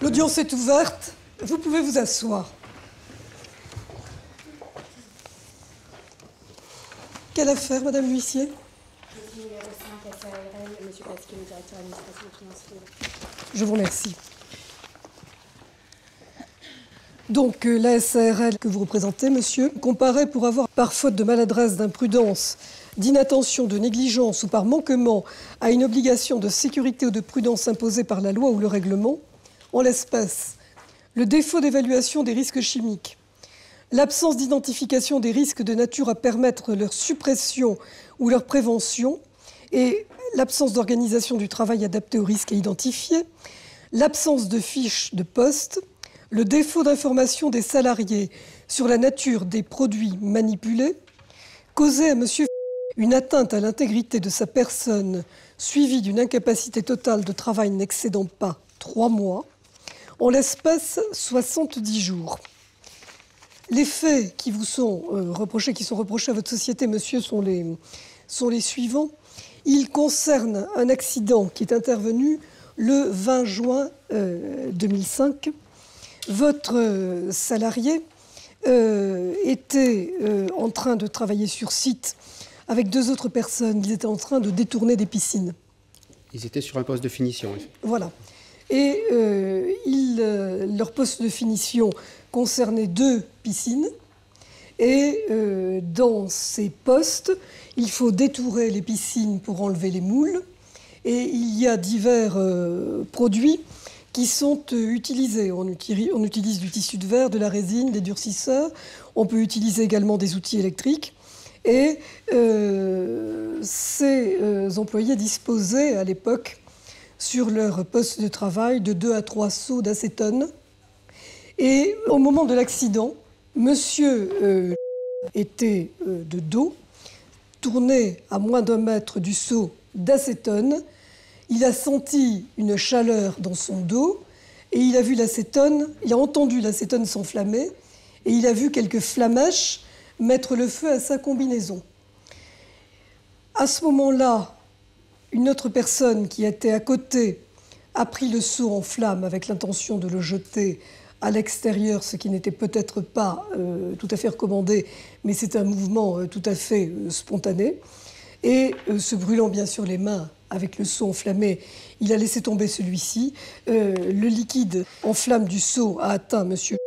L'audience est ouverte. Vous pouvez vous asseoir. Quelle affaire, Madame l'huissier? Je suis numéro 5 SARL, Monsieur Pasquier, le directeur administratif et financier. Je vous remercie. Donc, la SARL que vous représentez, monsieur, comparaît pour avoir, par faute de maladresse, d'imprudence, d'inattention, de négligence ou par manquement à une obligation de sécurité ou de prudence imposée par la loi ou le règlement, en l'espèce, le défaut d'évaluation des risques chimiques, l'absence d'identification des risques de nature à permettre leur suppression ou leur prévention et l'absence d'organisation du travail adapté aux risques à identifier, l'absence de fiches de poste, le défaut d'information des salariés sur la nature des produits manipulés, causait à monsieur une atteinte à l'intégrité de sa personne suivie d'une incapacité totale de travail n'excédant pas 3 mois, en l'espèce 70 jours. Les faits qui vous sont reprochés, qui sont reprochés à votre société, monsieur, sont les suivants. Ils concernent un accident qui est intervenu le 20 juin 2005. Votre salarié était en train de travailler sur site avec 2 autres personnes. Ils étaient en train de détourner des piscines. Ils étaient sur un poste de finition. Voilà. Et leur poste de finition concernait 2 piscines. Et dans ces postes, il faut détourer les piscines pour enlever les moules. Et il y a divers produits qui sont utilisés. On utilise du tissu de verre, de la résine, des durcisseurs. On peut utiliser également des outils électriques. Et ces employés disposaient à l'époque sur leur poste de travail de 2 à 3 seaux d'acétone. Et au moment de l'accident, monsieur était de dos, tourné à moins d'1 mètre du seau d'acétone. Il a senti une chaleur dans son dos et il a vu l'acétone, il a entendu l'acétone s'enflammer et il a vu quelques flammèches mettre le feu à sa combinaison. À ce moment-là, une autre personne qui était à côté a pris le seau en flamme avec l'intention de le jeter à l'extérieur, ce qui n'était peut-être pas tout à fait recommandé, mais c'est un mouvement tout à fait spontané. Et se brûlant bien sûr les mains avec le seau enflammé, il a laissé tomber celui-ci. Le liquide en flamme du seau a atteint monsieur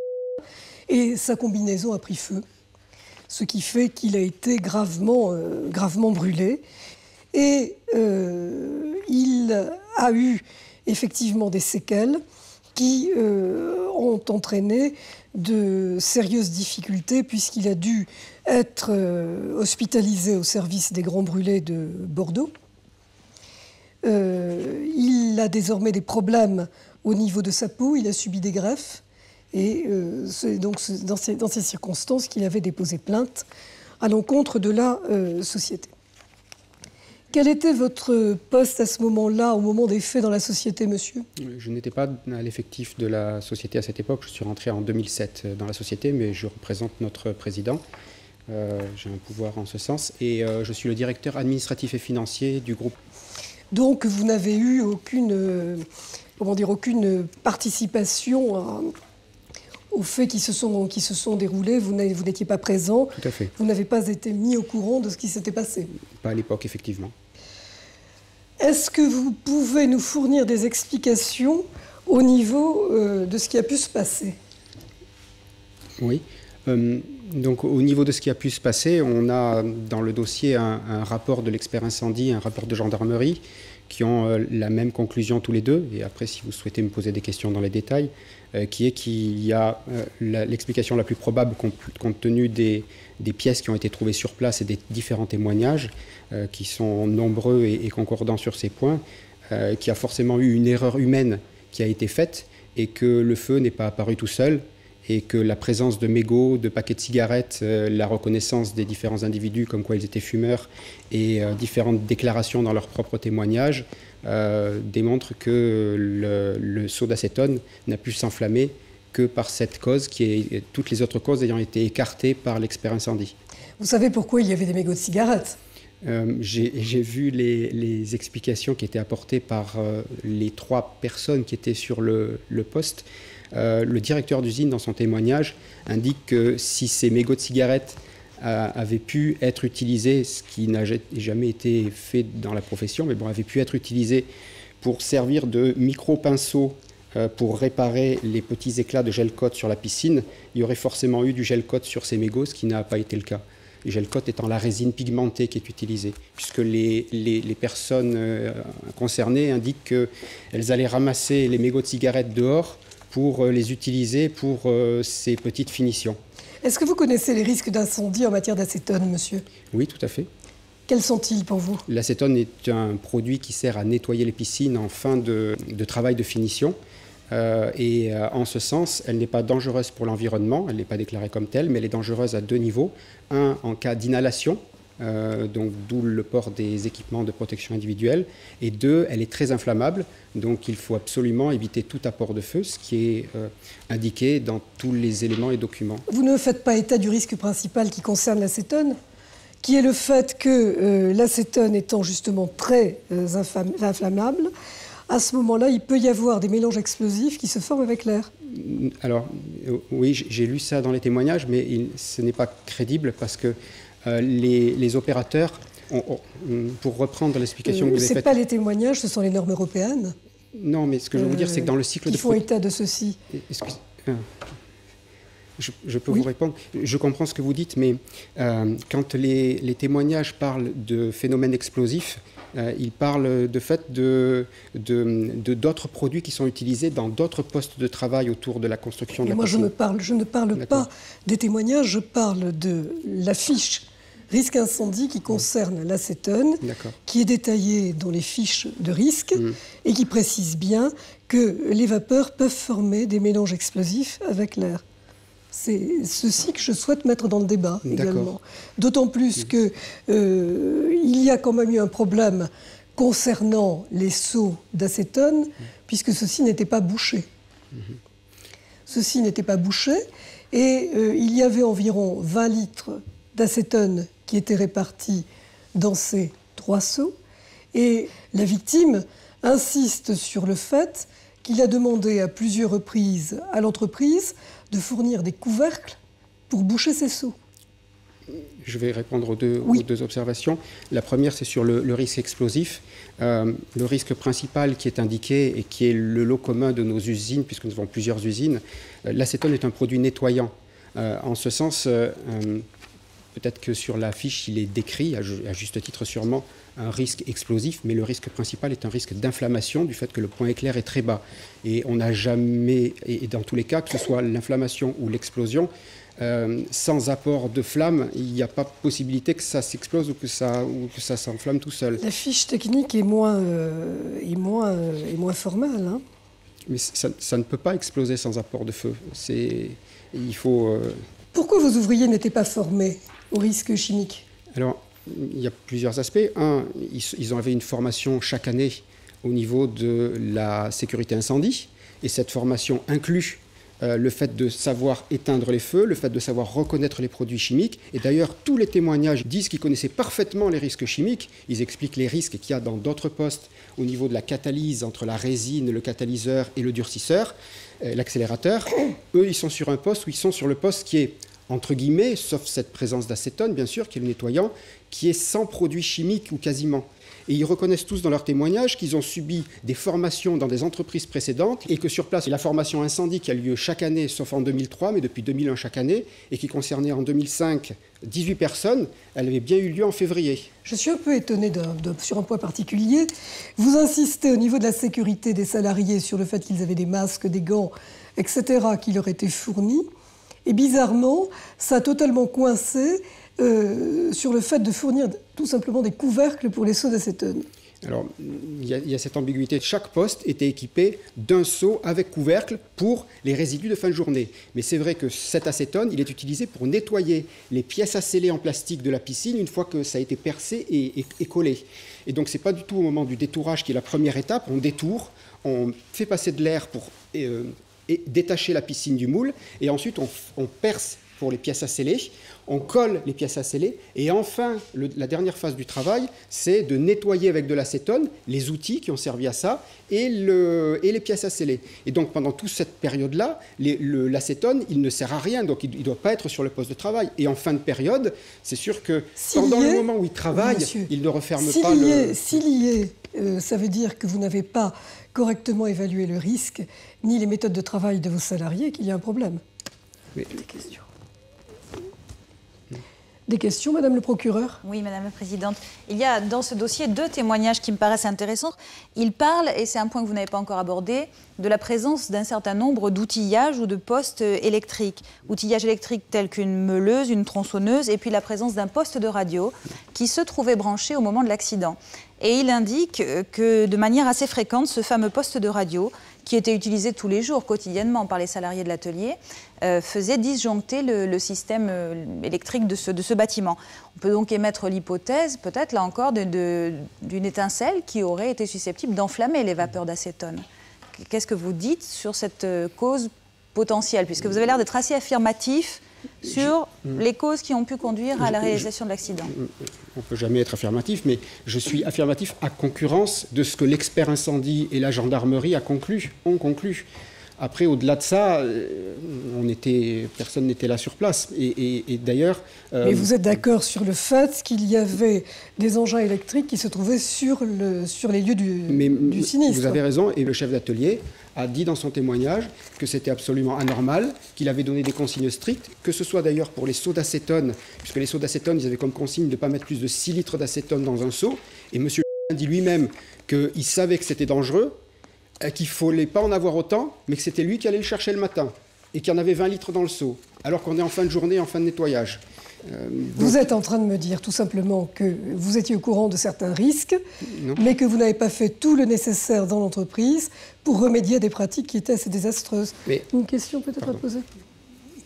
et sa combinaison a pris feu, ce qui fait qu'il a été gravement brûlé. Et il a eu effectivement des séquelles qui ont entraîné de sérieuses difficultés puisqu'il a dû être hospitalisé au service des Grands Brûlés de Bordeaux. Il a désormais des problèmes au niveau de sa peau, il a subi des greffes et c'est donc dans ces circonstances qu'il avait déposé plainte à l'encontre de la société. Quel était votre poste à ce moment-là, au moment des faits dans la société, monsieur? Je n'étais pas à l'effectif de la société à cette époque. Je suis rentré en 2007 dans la société, mais je représente notre président. J'ai un pouvoir en ce sens. Et je suis le directeur administratif et financier du groupe. Donc, vous n'avez eu aucune participation aux faits qui se sont déroulés. Vous n'étiez pas présent. Tout à fait. Vous n'avez pas été mis au courant de ce qui s'était passé. Pas à l'époque, effectivement. Est-ce que vous pouvez nous fournir des explications au niveau de ce qui a pu se passer? Oui. Donc, au niveau de ce qui a pu se passer, on a dans le dossier un rapport de l'expert incendie, un rapport de gendarmerie, qui ont la même conclusion tous les deux. Et après, si vous souhaitez me poser des questions dans les détails, qui est qu'il y a l'explication la plus probable, compte tenu des pièces qui ont été trouvées sur place et des différents témoignages, qui sont nombreux et concordants sur ces points, qu'il y a forcément eu une erreur humaine qui a été faite et que le feu n'est pas apparu tout seul, et que la présence de mégots, de paquets de cigarettes, la reconnaissance des différents individus comme quoi ils étaient fumeurs et différentes déclarations dans leurs propres témoignages démontrent que le seau d'acétone n'a pu s'enflammer que par cette cause, toutes les autres causes ayant été écartées par l'expert incendie. Vous savez pourquoi il y avait des mégots de cigarettes? J'ai vu les explications qui étaient apportées par les 3 personnes qui étaient sur le poste. Le directeur d'usine, dans son témoignage, indique que si ces mégots de cigarettes avaient pu être utilisés, ce qui n'a jamais été fait dans la profession, mais bon, avaient pu être utilisés pour servir de micro-pinceaux pour réparer les petits éclats de gel-cote sur la piscine, il y aurait forcément eu du gel-cote sur ces mégots, ce qui n'a pas été le cas. Le gel-cote étant la résine pigmentée qui est utilisée, puisque les personnes concernées indiquent qu'elles allaient ramasser les mégots de cigarettes dehors pour les utiliser pour ces petites finitions. Est-ce que vous connaissez les risques d'incendie en matière d'acétone, monsieur? Oui, tout à fait. Quels sont-ils pour vous? L'acétone est un produit qui sert à nettoyer les piscines en fin de travail de finition. En ce sens, elle n'est pas dangereuse pour l'environnement, elle n'est pas déclarée comme telle, mais elle est dangereuse à 2 niveaux. Un, en cas d'inhalation, donc d'où le port des équipements de protection individuelle. Et 2, elle est très inflammable, donc il faut absolument éviter tout apport de feu, ce qui est indiqué dans tous les éléments et documents. Vous ne faites pas état du risque principal qui concerne l'acétone, qui est le fait que l'acétone étant justement très inflammable, à ce moment-là, il peut y avoir des mélanges explosifs qui se forment avec l'air. Alors, oui, j'ai lu ça dans les témoignages, mais ce n'est pas crédible parce que les opérateurs, pour reprendre l'explication que vous avez faite... Ce n'est pas les témoignages, ce sont les normes européennes. Non, mais ce que je veux vous dire, c'est que dans le cycle de... Qui font état de ceci. Je peux vous répondre. Je comprends ce que vous dites, mais quand les témoignages parlent de phénomènes explosifs, ils parlent de fait d'autres produits qui sont utilisés dans d'autres postes de travail autour de la construction de la piscine. Moi, je ne parle pas des témoignages, je parle de la fiche risque incendie qui concerne l'acétone, qui est détaillée dans les fiches de risque et qui précise bien que les vapeurs peuvent former des mélanges explosifs avec l'air. C'est ceci que je souhaite mettre dans le débat également. D'autant plus qu'il y a quand même eu un problème concernant les seaux d'acétone, puisque ceux-ci n'étaient pas bouchés. Ceux-ci n'étaient pas bouchés, et il y avait environ 20 litres d'acétone qui étaient répartis dans ces 3 seaux. Et la victime insiste sur le fait qu'il a demandé à plusieurs reprises à l'entreprise de fournir des couvercles pour boucher ces seaux. Je vais répondre aux deux observations. La première, c'est sur le risque explosif. Le risque principal qui est indiqué et qui est le lot commun de nos usines, puisque nous avons plusieurs usines, l'acétone est un produit nettoyant. En ce sens, peut-être que sur la fiche, il est décrit, à juste titre sûrement, un risque explosif, mais le risque principal est un risque d'inflammation du fait que le point éclair est très bas. Et on n'a jamais, et dans tous les cas, que ce soit l'inflammation ou l'explosion, sans apport de flamme, il n'y a pas possibilité que ça s'explose ou que ça s'enflamme tout seul. La fiche technique est moins formelle. Hein. Mais ça ne peut pas exploser sans apport de feu. Il faut... Pourquoi vos ouvriers n'étaient pas formés au risque chimique? Alors, il y a plusieurs aspects. Un, ils avaient une formation chaque année au niveau de la sécurité incendie. Et cette formation inclut le fait de savoir éteindre les feux, le fait de savoir reconnaître les produits chimiques. Et d'ailleurs, tous les témoignages disent qu'ils connaissaient parfaitement les risques chimiques. Ils expliquent les risques qu'il y a dans d'autres postes au niveau de la catalyse entre la résine, le catalyseur et le durcisseur, l'accélérateur. Eux, ils sont sur un poste où ils sont sur le poste qui est, entre guillemets, sauf cette présence d'acétone, bien sûr, qui est le nettoyant, qui est sans produits chimiques ou quasiment. Et ils reconnaissent tous dans leurs témoignages qu'ils ont subi des formations dans des entreprises précédentes et que sur place, la formation incendie qui a lieu chaque année, sauf en 2003, mais depuis 2001 chaque année, et qui concernait en 2005 18 personnes, elle avait bien eu lieu en février. Je suis un peu étonnée sur un point particulier. Vous insistez au niveau de la sécurité des salariés sur le fait qu'ils avaient des masques, des gants, etc., qui leur étaient fournis. Et bizarrement, ça a totalement coincé sur le fait de fournir tout simplement des couvercles pour les seaux d'acétone. Alors, il y a cette ambiguïté. Chaque poste était équipé d'un seau avec couvercle pour les résidus de fin de journée. Mais c'est vrai que cet acétone, il est utilisé pour nettoyer les pièces à sceller en plastique de la piscine une fois que ça a été percé et collé. Et donc, ce n'est pas du tout au moment du détourage qui est la première étape. On détourne, on fait passer de l'air pour détacher la piscine du moule, et ensuite on perce pour les pièces à sceller. On colle les pièces à sceller. Et enfin, la dernière phase du travail, c'est de nettoyer avec de l'acétone les outils qui ont servi à ça et les pièces à sceller. Et donc, pendant toute cette période-là, l'acétone, il ne sert à rien. Donc, il ne doit pas être sur le poste de travail. Et en fin de période, c'est sûr que pendant le moment où il travaille, il ne referme pas le... S'il y est, ça veut dire que vous n'avez pas correctement évalué le risque, ni les méthodes de travail de vos salariés, qu'il y a un problème. Oui. Des questions. Des questions, Madame le procureur? Oui, Madame la Présidente. Il y a dans ce dossier 2 témoignages qui me paraissent intéressants. Il parle, et c'est un point que vous n'avez pas encore abordé, de la présence d'un certain nombre d'outillages ou de postes électriques. Outillage électrique tel qu'une meuleuse, une tronçonneuse, et puis la présence d'un poste de radio qui se trouvait branché au moment de l'accident. Et il indique que de manière assez fréquente, ce fameux poste de radio, qui était utilisé tous les jours, quotidiennement, par les salariés de l'atelier, faisait disjoncter le système électrique de ce bâtiment. On peut donc émettre l'hypothèse, peut-être là encore, d'une étincelle qui aurait été susceptible d'enflammer les vapeurs d'acétone. Qu'est-ce que vous dites sur cette cause potentielle, puisque vous avez l'air d'être assez affirmatif sur les causes qui ont pu conduire à la réalisation de l'accident? On ne peut jamais être affirmatif, mais je suis affirmatif à concurrence de ce que l'expert incendie et la gendarmerie ont conclu. Après, au-delà de ça, personne n'était là sur place. Et d'ailleurs... Mais vous êtes d'accord sur le fait qu'il y avait des engins électriques qui se trouvaient sur les lieux du sinistre? Vous avez raison, et le chef d'atelier a dit dans son témoignage que c'était absolument anormal, qu'il avait donné des consignes strictes, que ce soit d'ailleurs pour les seaux d'acétone, puisque les seaux d'acétone, ils avaient comme consigne de ne pas mettre plus de 6 litres d'acétone dans un seau, et M. dit lui-même qu'il savait que c'était dangereux, qu'il ne fallait pas en avoir autant, mais que c'était lui qui allait le chercher le matin, et qu'il y en avait 20 litres dans le seau, alors qu'on est en fin de journée, en fin de nettoyage. Vous êtes en train de me dire tout simplement que vous étiez au courant de certains risques, mais que vous n'avez pas fait tout le nécessaire dans l'entreprise pour remédier à des pratiques qui étaient assez désastreuses. Mais, une question peut-être à poser?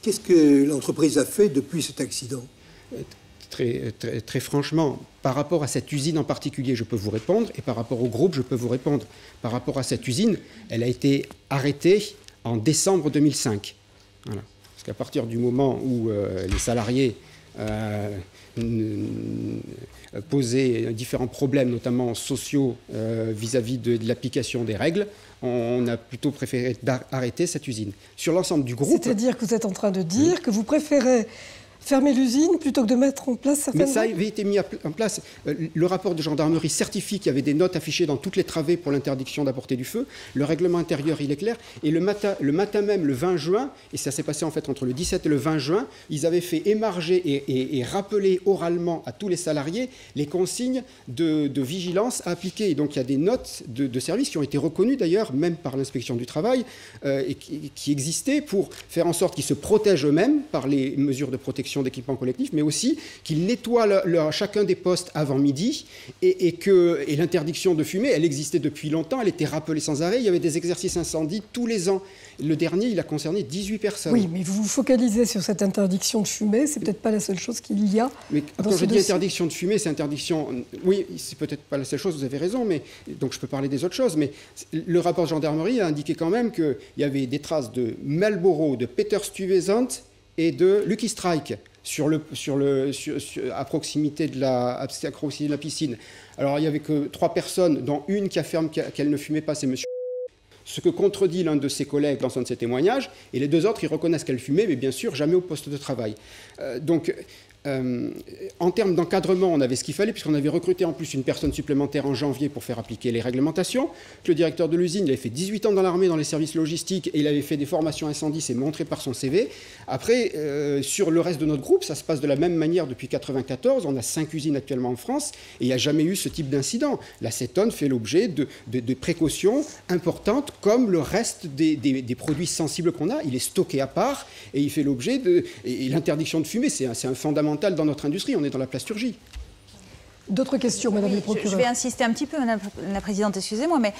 Qu'est-ce que l'entreprise a fait depuis cet accident? Très franchement, par rapport à cette usine en particulier, je peux vous répondre, et par rapport au groupe, je peux vous répondre. Par rapport à cette usine, elle a été arrêtée en décembre 2005. Voilà. Parce qu'à partir du moment où les salariés posaient différents problèmes, notamment sociaux, vis-à-vis de l'application des règles, on a plutôt préféré arrêter cette usine. Sur l'ensemble du groupe... C'est-à-dire que vous êtes en train de dire que vous préférez fermer l'usine plutôt que de mettre en place certaines... Mais ça avait été mis en place. Le rapport de gendarmerie certifie qu'il y avait des notes affichées dans toutes les travées pour l'interdiction d'apporter du feu. Le règlement intérieur, il est clair. Et le matin même, le 20 juin, et ça s'est passé en fait entre le 17 et le 20 juin, ils avaient fait émarger et rappeler oralement à tous les salariés les consignes de vigilance à appliquer. Et donc il y a des notes de service qui ont été reconnues d'ailleurs, même par l'inspection du travail, et qui existaient pour faire en sorte qu'ils se protègent eux-mêmes par les mesures de protection d'équipements collectifs, mais aussi qu'ils nettoient chacun des postes avant midi et l'interdiction de fumer, elle existait depuis longtemps, elle était rappelée sans arrêt. Il y avait des exercices incendies tous les ans. Le dernier, il a concerné 18 personnes. Oui, mais vous vous focalisez sur cette interdiction de fumer, c'est peut-être pas la seule chose qu'il y a. Mais quand je dis interdiction de fumer, c'est interdiction... Oui, c'est peut-être pas la seule chose, vous avez raison, mais donc je peux parler des autres choses, mais le rapport de gendarmerie a indiqué quand même qu'il y avait des traces de Marlboro, de Peter Stuyvesant et de Lucky Strike à proximité de la piscine. Alors il n'y avait que 3 personnes, dont une qui affirme qu'elle ne fumait pas, c'est monsieur. Ce que contredit l'un de ses collègues dans un de ses témoignages, et les 2 autres, ils reconnaissent qu'elle fumait, mais bien sûr, jamais au poste de travail. En termes d'encadrement, on avait ce qu'il fallait, puisqu'on avait recruté en plus une personne supplémentaire en janvier pour faire appliquer les réglementations. Le directeur de l'usine, il avait fait 18 ans dans l'armée, dans les services logistiques, et il avait fait des formations incendie, c'est montré par son CV. Après, sur le reste de notre groupe, ça se passe de la même manière depuis 1994. On a 5 usines actuellement en France, et il n'y a jamais eu ce type d'incident. L'acétone fait l'objet de précautions importantes, comme le reste des produits sensibles qu'on a. Il est stocké à part, et il fait l'objet et l'interdiction de fumer, c'est un fondamental dans notre industrie, on est dans la plasturgie. D'autres questions, Madame le procureur? Je vais insister un petit peu, Madame la Présidente, excusez-moi, mais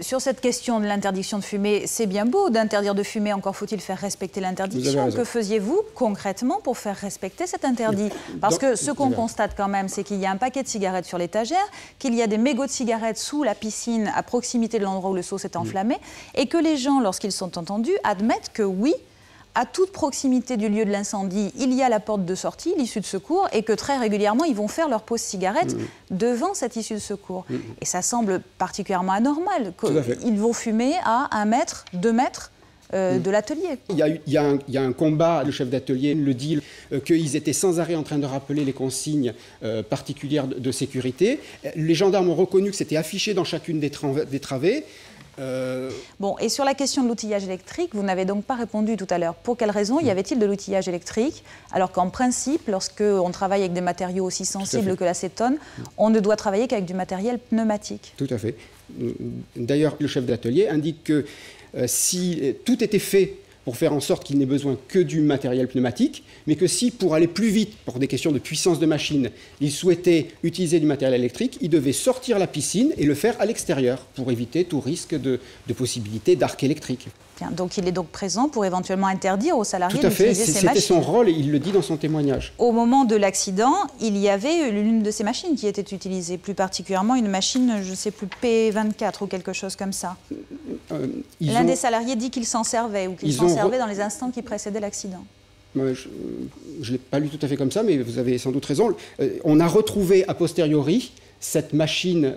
sur cette question de l'interdiction de fumer, c'est bien beau d'interdire de fumer, encore faut-il faire respecter l'interdiction. Que faisiez-vous concrètement pour faire respecter cet interdit? Parce que ce qu'on constate quand même, c'est qu'il y a un paquet de cigarettes sur l'étagère, qu'il y a des mégots de cigarettes sous la piscine, à proximité de l'endroit où le seau s'est enflammé, et que les gens, lorsqu'ils sont entendus, admettent que oui, à toute proximité du lieu de l'incendie, il y a la porte de sortie, l'issue de secours, et que très régulièrement, ils vont faire leur pause cigarette devant cette issue de secours. Et ça semble particulièrement anormal. Ils vont fumer à 1 mètre, 2 mètres de l'atelier. Il y a un combat, le chef d'atelier le dit, qu'ils étaient sans arrêt en train de rappeler les consignes particulières de sécurité. Les gendarmes ont reconnu que c'était affiché dans chacune des travées. Bon, et sur la question de l'outillage électrique, vous n'avez donc pas répondu tout à l'heure. Pour quelle raison y avait-il de l'outillage électrique, alors qu'en principe, lorsqu'on travaille avec des matériaux aussi sensibles que l'acétone, on ne doit travailler qu'avec du matériel pneumatique? Tout à fait. D'ailleurs, le chef d'atelier indique que si tout était fait pour faire en sorte qu'il n'ait besoin que du matériel pneumatique, mais que si, pour aller plus vite, pour des questions de puissance de machine, il souhaitait utiliser du matériel électrique, il devait sortir la piscine et le faire à l'extérieur pour éviter tout risque de possibilité d'arc électrique. Bien, donc il est donc présent pour éventuellement interdire aux salariés d'utiliser ces machines. Tout à fait, c'était son rôle et il le dit dans son témoignage. Au moment de l'accident, il y avait l'une de ces machines qui était utilisée, plus particulièrement une machine, je ne sais plus, P24 ou quelque chose comme ça. L'un des salariés dit qu'il s'en servait ou qu'il s'en servait dans les instants qui précédaient l'accident. Je ne l'ai pas lu tout à fait comme ça, mais vous avez sans doute raison. On a retrouvé a posteriori cette machine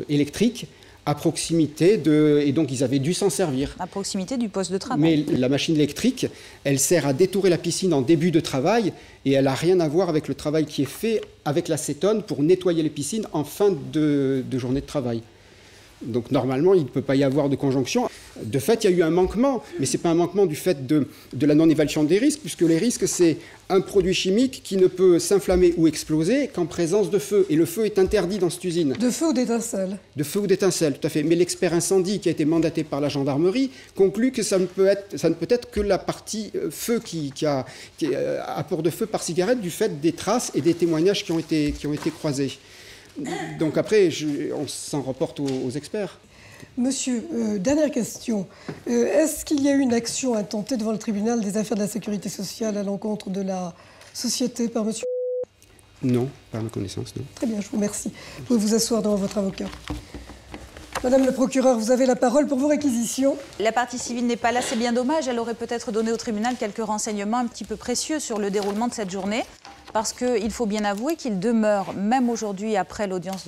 électrique à proximité et donc ils avaient dû s'en servir. À proximité du poste de travail. Mais la machine électrique, elle sert à détourer la piscine en début de travail et elle n'a rien à voir avec le travail qui est fait avec l'acétone pour nettoyer les piscines en fin de journée de travail. Donc normalement, il ne peut pas y avoir de conjonction. De fait, il y a eu un manquement, mais ce n'est pas un manquement du fait de la non-évaluation des risques, puisque les risques, c'est un produit chimique qui ne peut s'inflammer ou exploser qu'en présence de feu. Et le feu est interdit dans cette usine. De feu ou d'étincelle? De feu ou d'étincelle, tout à fait. Mais l'expert incendie qui a été mandaté par la gendarmerie conclut que ça ne peut être que la partie feu qui a apport de feu par cigarette du fait des traces et des témoignages qui ont été croisés. Donc après, on s'en reporte aux experts. Monsieur, dernière question. Est-ce qu'il y a eu une action intentée devant le tribunal des affaires de la sécurité sociale à l'encontre de la société par monsieur? Non, pas à ma connaissance, non. Très bien, je vous remercie. Vous pouvez vous asseoir devant votre avocat. Madame le procureur, vous avez la parole pour vos réquisitions. La partie civile n'est pas là, c'est bien dommage. Elle aurait peut-être donné au tribunal quelques renseignements un petit peu précieux sur le déroulement de cette journée. Parce qu'il faut bien avouer qu'il demeure, même aujourd'hui, après l'audience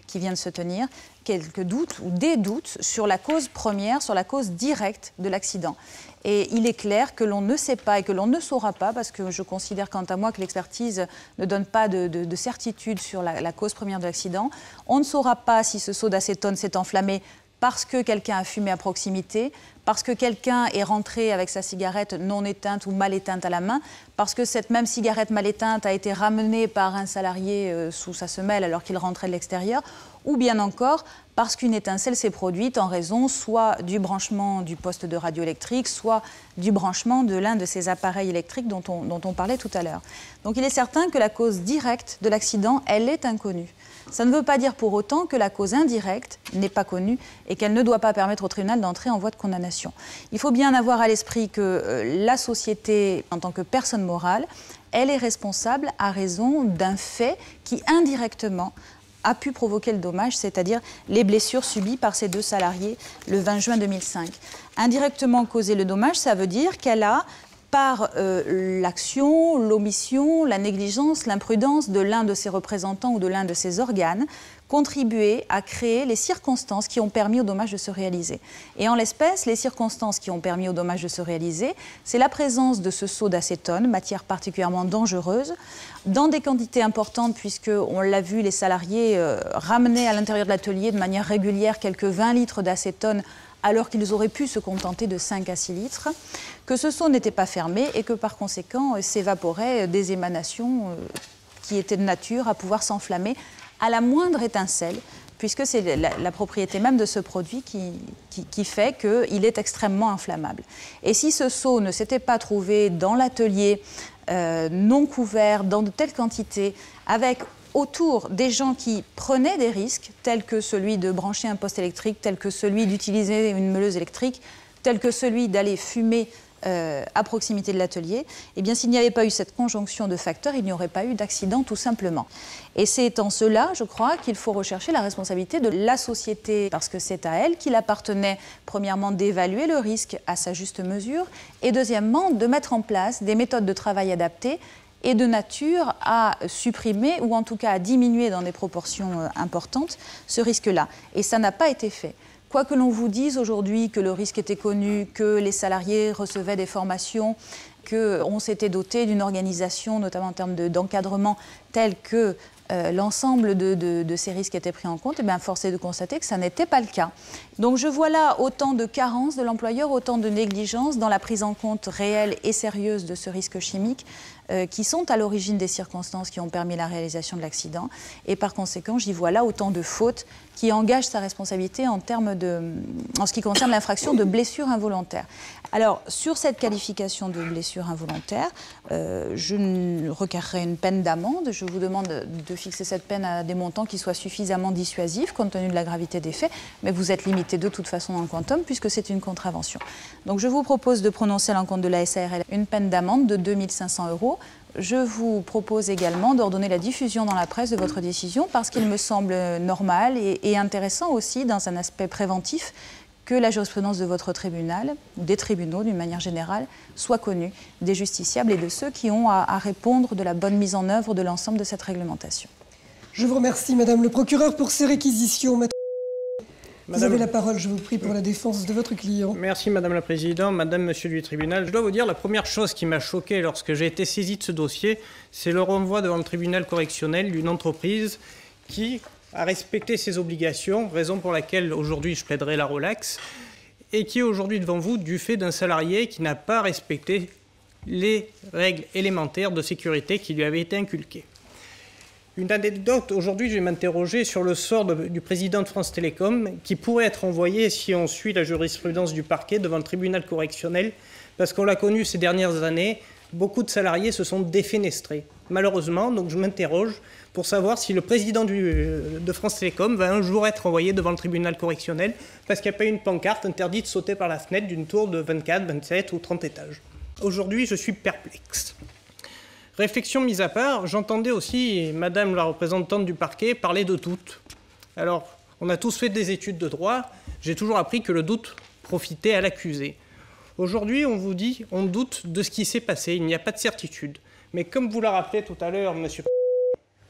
qui vient de se tenir, quelques doutes ou des doutes sur la cause première, sur la cause directe de l'accident. Et il est clair que l'on ne sait pas et que l'on ne saura pas, parce que je considère quant à moi que l'expertise ne donne pas de certitude sur la cause première de l'accident. On ne saura pas si ce seau d'acétone s'est enflammé parce que quelqu'un a fumé à proximité, parce que quelqu'un est rentré avec sa cigarette non éteinte ou mal éteinte à la main, parce que cette même cigarette mal éteinte a été ramenée par un salarié sous sa semelle alors qu'il rentrait de l'extérieur, ou bien encore parce qu'une étincelle s'est produite en raison soit du branchement du poste de radio électrique, soit du branchement de l'un de ces appareils électriques dont on parlait tout à l'heure. Donc il est certain que la cause directe de l'accident, elle est inconnue. Ça ne veut pas dire pour autant que la cause indirecte n'est pas connue et qu'elle ne doit pas permettre au tribunal d'entrer en voie de condamnation. Il faut bien avoir à l'esprit que la société, en tant que personne morale, elle est responsable à raison d'un fait qui, indirectement, a pu provoquer le dommage, c'est-à-dire les blessures subies par ces 2 salariés le 20 juin 2005. Indirectement causer le dommage, ça veut dire qu'elle a, par l'action, l'omission, la négligence, l'imprudence de l'un de ses représentants ou de l'un de ses organes, contribué à créer les circonstances qui ont permis au dommage de se réaliser. Et en l'espèce, les circonstances qui ont permis au dommage de se réaliser, c'est la présence de ce seau d'acétone, matière particulièrement dangereuse, dans des quantités importantes, puisque, on l'a vu, les salariés ramenaient à l'intérieur de l'atelier de manière régulière quelques 20 litres d'acétone, alors qu'ils auraient pu se contenter de 5 à 6 litres, que ce seau n'était pas fermé et que par conséquent s'évaporaient des émanations qui étaient de nature à pouvoir s'enflammer à la moindre étincelle, puisque c'est la propriété même de ce produit qui fait qu'il est extrêmement inflammable. Et si ce seau ne s'était pas trouvé dans l'atelier, non couvert, dans de telles quantités, avec autour des gens qui prenaient des risques, tels que celui de brancher un poste électrique, tel que celui d'utiliser une meuleuse électrique, tel que celui d'aller fumer à proximité de l'atelier, eh bien, s'il n'y avait pas eu cette conjonction de facteurs, il n'y aurait pas eu d'accident tout simplement. Et c'est en cela, je crois, qu'il faut rechercher la responsabilité de la société, parce que c'est à elle qu'il appartenait, premièrement, d'évaluer le risque à sa juste mesure, et deuxièmement, de mettre en place des méthodes de travail adaptées et de nature à supprimer, ou en tout cas à diminuer dans des proportions importantes, ce risque-là. Et ça n'a pas été fait. Quoi que l'on vous dise aujourd'hui que le risque était connu, que les salariés recevaient des formations, qu'on s'était doté d'une organisation, notamment en termes d'encadrement, telle que l'ensemble de ces risques étaient pris en compte, et bien force est de constater que ça n'était pas le cas. Donc je vois là autant de carences de l'employeur, autant de négligence dans la prise en compte réelle et sérieuse de ce risque chimique qui sont à l'origine des circonstances qui ont permis la réalisation de l'accident. Et par conséquent, j'y vois là autant de fautes qui engagent sa responsabilité en ce qui concerne l'infraction de blessure involontaire. Alors, sur cette qualification de blessure involontaire, je requerrai une peine d'amende. Je vous demande de fixer cette peine à des montants qui soient suffisamment dissuasifs compte tenu de la gravité des faits, mais vous êtes limité de toute façon dans le quantum puisque c'est une contravention. Donc je vous propose de prononcer à l'encontre de la SARL une peine d'amende de 2 500 €. Je vous propose également d'ordonner la diffusion dans la presse de votre décision parce qu'il me semble normal et intéressant aussi dans un aspect préventif que la jurisprudence de votre tribunal, ou des tribunaux d'une manière générale, soit connue des justiciables et de ceux qui ont à répondre de la bonne mise en œuvre de l'ensemble de cette réglementation. Je vous remercie, Madame le procureur, pour ces réquisitions. Vous avez la parole, je vous prie, pour la défense de votre client. Merci, Madame la Présidente, Madame, Monsieur du tribunal. Je dois vous dire, la première chose qui m'a choqué lorsque j'ai été saisi de ce dossier, c'est le renvoi devant le tribunal correctionnel d'une entreprise qui a respecté ses obligations, raison pour laquelle aujourd'hui je plaiderai la relaxe, et qui est aujourd'hui devant vous du fait d'un salarié qui n'a pas respecté les règles élémentaires de sécurité qui lui avaient été inculquées. Une anecdote, aujourd'hui je vais m'interroger sur le sort du président de France Télécom qui pourrait être envoyé, si on suit la jurisprudence du parquet, devant le tribunal correctionnel, parce qu'on l'a connu ces dernières années, beaucoup de salariés se sont défenestrés. Malheureusement, donc je m'interroge pour savoir si le président de France Télécom va un jour être envoyé devant le tribunal correctionnel parce qu'il n'y a pas eu une pancarte interdite de sauter par la fenêtre d'une tour de 24, 27 ou 30 étages. Aujourd'hui, je suis perplexe. Réflexion mise à part, j'entendais aussi Madame la représentante du parquet parler de doute. Alors, on a tous fait des études de droit, j'ai toujours appris que le doute profitait à l'accusé. Aujourd'hui, on vous dit, on doute de ce qui s'est passé, il n'y a pas de certitude. Mais comme vous l'a rappelé tout à l'heure, monsieur,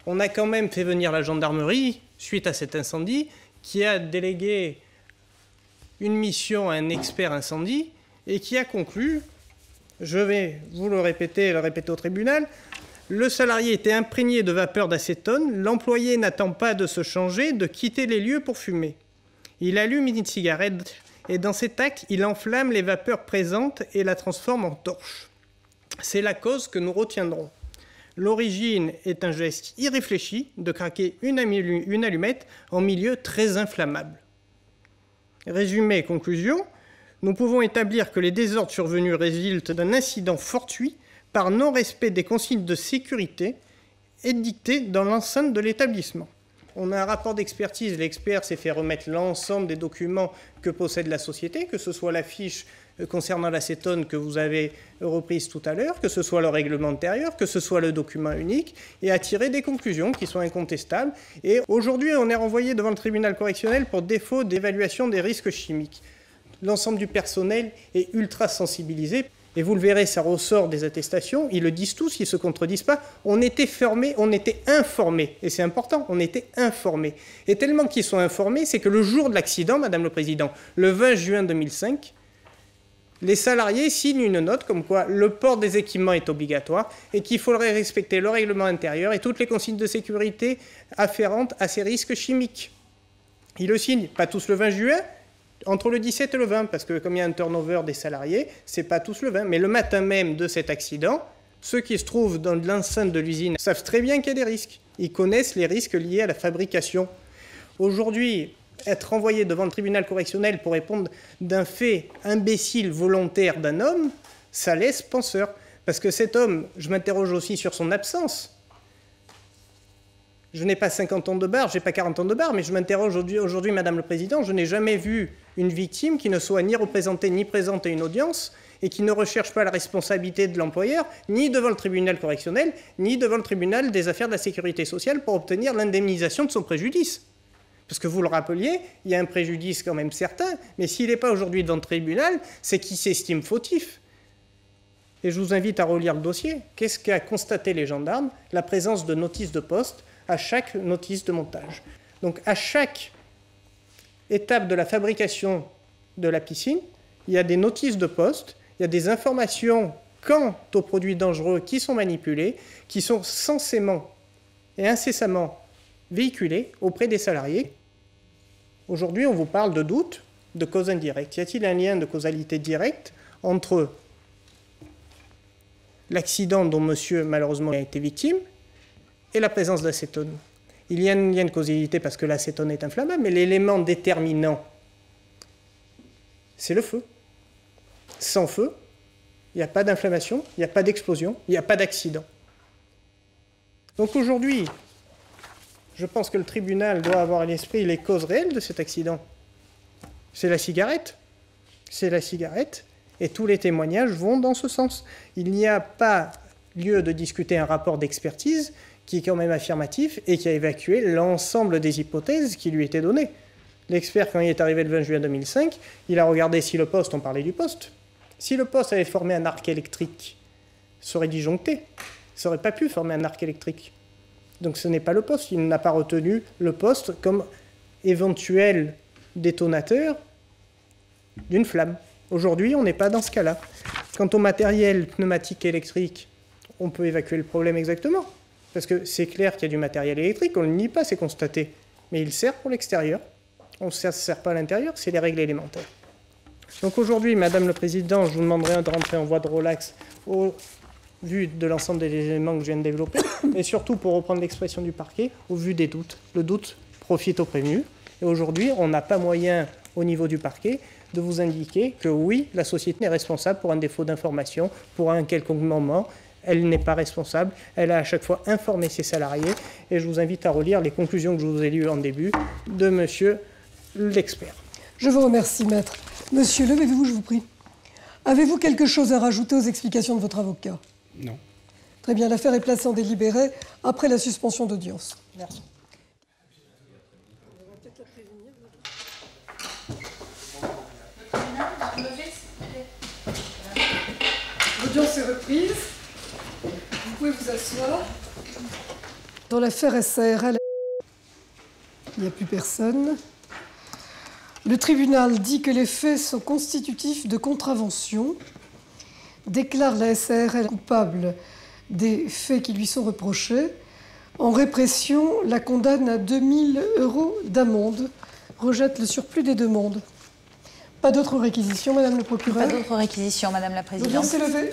on a quand même fait venir la gendarmerie, suite à cet incendie, qui a délégué une mission à un expert incendie, et qui a conclu, je vais vous le répéter au tribunal, le salarié était imprégné de vapeur d'acétone, l'employé n'attend pas de se changer, de quitter les lieux pour fumer. Il allume une cigarette, et dans cet acte, il enflamme les vapeurs présentes et la transforme en torche. C'est la cause que nous retiendrons. L'origine est un geste irréfléchi de craquer une allumette en milieu très inflammable. Résumé et conclusion, nous pouvons établir que les désordres survenus résultent d'un incident fortuit par non-respect des consignes de sécurité édictées dans l'enceinte de l'établissement. On a un rapport d'expertise, l'expert s'est fait remettre l'ensemble des documents que possède la société, que ce soit la fiche concernant l'acétone que vous avez reprise tout à l'heure, que ce soit le règlement intérieur, que ce soit le document unique, et à tirer des conclusions qui sont incontestables. Et aujourd'hui, on est renvoyé devant le tribunal correctionnel pour défaut d'évaluation des risques chimiques. L'ensemble du personnel est ultra sensibilisé. Et vous le verrez, ça ressort des attestations, ils le disent tous, ils ne se contredisent pas. On était formés, on était informés. Et c'est important, on était informés. Et tellement qu'ils sont informés, c'est que le jour de l'accident, Madame le Président, le 20 juin 2005, les salariés signent une note comme quoi le port des équipements est obligatoire et qu'il faudrait respecter le règlement intérieur et toutes les consignes de sécurité afférentes à ces risques chimiques. Ils le signent, pas tous le 20 juin, entre le 17 et le 20, parce que comme il y a un turnover des salariés, c'est pas tous le 20. Mais le matin même de cet accident, ceux qui se trouvent dans l'enceinte de l'usine savent très bien qu'il y a des risques. Ils connaissent les risques liés à la fabrication. Aujourd'hui, être renvoyé devant le tribunal correctionnel pour répondre d'un fait imbécile volontaire d'un homme, ça laisse penseur. Parce que cet homme, je m'interroge aussi sur son absence. Je n'ai pas 50 ans de barre, je n'ai pas 40 ans de barre, mais je m'interroge aujourd'hui, Madame le Président, je n'ai jamais vu une victime qui ne soit ni représentée ni présente à une audience et qui ne recherche pas la responsabilité de l'employeur, ni devant le tribunal correctionnel, ni devant le tribunal des affaires de la sécurité sociale pour obtenir l'indemnisation de son préjudice. Parce que vous le rappeliez, il y a un préjudice quand même certain, mais s'il n'est pas aujourd'hui devant le tribunal, c'est qu'il s'estime fautif. Et je vous invite à relire le dossier. Qu'est-ce qu'a constaté les gendarmes? La présence de notices de poste à chaque notice de montage. Donc à chaque étape de la fabrication de la piscine, il y a des notices de poste, il y a des informations quant aux produits dangereux qui sont manipulés, qui sont censément et incessamment véhiculés auprès des salariés. Aujourd'hui, on vous parle de doute, de cause indirecte. Y a-t-il un lien de causalité directe entre l'accident dont monsieur, malheureusement, a été victime et la présence d'acétone? Il y a un lien de causalité parce que l'acétone est inflammable, mais l'élément déterminant, c'est le feu. Sans feu, il n'y a pas d'inflammation, il n'y a pas d'explosion, il n'y a pas d'accident. Donc aujourd'hui, je pense que le tribunal doit avoir à l'esprit les causes réelles de cet accident. C'est la cigarette. C'est la cigarette. Et tous les témoignages vont dans ce sens. Il n'y a pas lieu de discuter un rapport d'expertise qui est quand même affirmatif et qui a évacué l'ensemble des hypothèses qui lui étaient données. L'expert, quand il est arrivé le 20 juin 2005, il a regardé si le poste, on parlait du poste, si le poste avait formé un arc électrique, ça aurait disjoncté. Ça n'aurait pas pu former un arc électrique. Donc ce n'est pas le poste. Il n'a pas retenu le poste comme éventuel détonateur d'une flamme. Aujourd'hui, on n'est pas dans ce cas-là. Quant au matériel pneumatique électrique, on peut évacuer le problème exactement. Parce que c'est clair qu'il y a du matériel électrique, on ne le nie pas, c'est constaté. Mais il sert pour l'extérieur. On ne se sert pas à l'intérieur, c'est les règles élémentaires. Donc aujourd'hui, Madame le Président, je vous demanderai de rentrer en voie de relax au vu de l'ensemble des éléments que je viens de développer, et surtout, pour reprendre l'expression du parquet, au vu des doutes. Le doute profite aux prévenus. Et aujourd'hui, on n'a pas moyen, au niveau du parquet, de vous indiquer que oui, la société est responsable pour un défaut d'information, pour un quelconque moment. Elle n'est pas responsable. Elle a à chaque fois informé ses salariés. Et je vous invite à relire les conclusions que je vous ai lues en début de monsieur l'expert. Je vous remercie, maître. Monsieur, levez-vous, je vous prie. Avez-vous quelque chose à rajouter aux explications de votre avocat? Non. Très bien, l'affaire est placée en délibéré après la suspension d'audience. Merci. L'audience est reprise. Vous pouvez vous asseoir. Dans l'affaire SARL, il n'y a plus personne. Le tribunal dit que les faits sont constitutifs de contravention, déclare la SARL coupable des faits qui lui sont reprochés. En répression, la condamne à 2 000 € d'amende, rejette le surplus des demandes. Pas d'autres réquisitions, Madame le procureur? Pas d'autres réquisitions, Madame la Présidente. L'audience est levée.